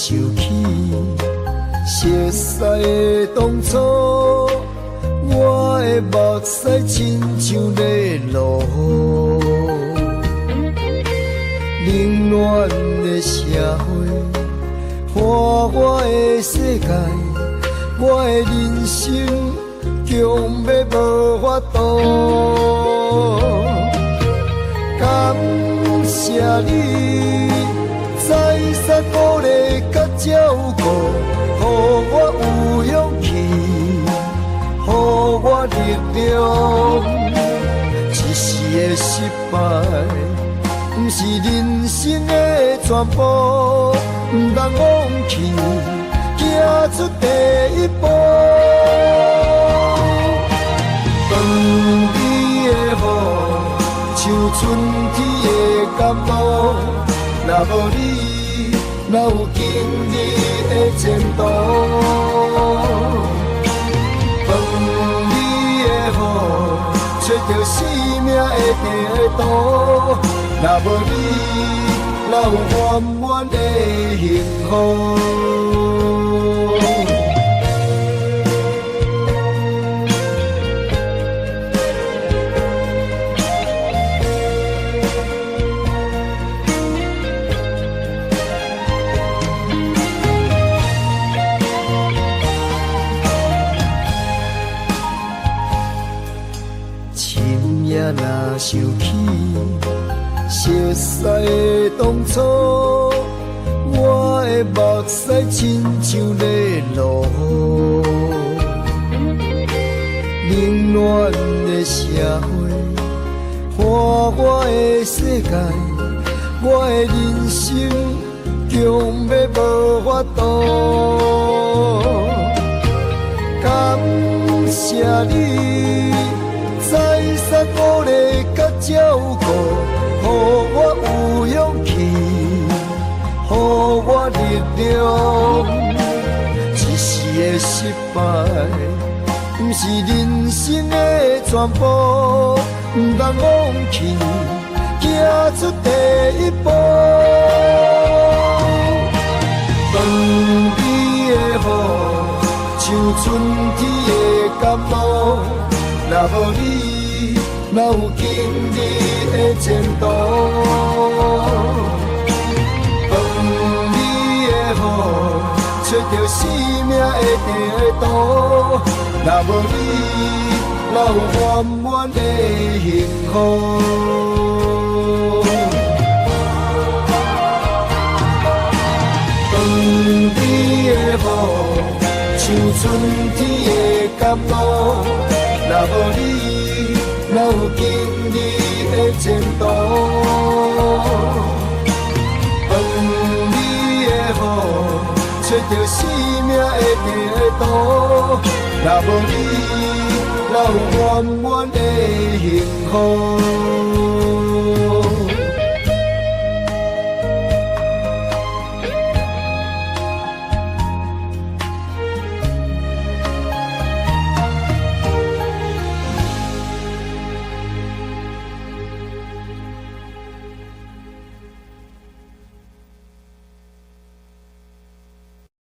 想起熟悉的当初，我的目屎亲像在落雨。冷暖的社会，破我的世界，我的人生强要无法度。感谢你再三鼓励甲照顾，予我有勇气，予我力量。一时的失败，不是人生的全部，不通放弃，行出第一步。长美的雨，像春天的感冒，若无你，哪有今日的前途？长美的雨，找到生命的地图。若无你，哪有圆满的幸福？深夜若想起熟悉的当初，我的目屎亲像在落雨。冷暖的社会，破我的世界，我的人生强要无法度。感谢你再三鼓励甲照顾，予我有勇气，予我力量。一时的失败，不是人生的全部，不通放弃，行出第一步。长美的雨，像春天的感冒，若无你，哪有今日的前途？长美的雨，找到生命的地图。若无你，哪有圆满的幸福？长美的雨，像春天的感冒，若无你，哪有今日的前途？长美的雨，找到生命的地图。若无你，哪有圆满的幸福？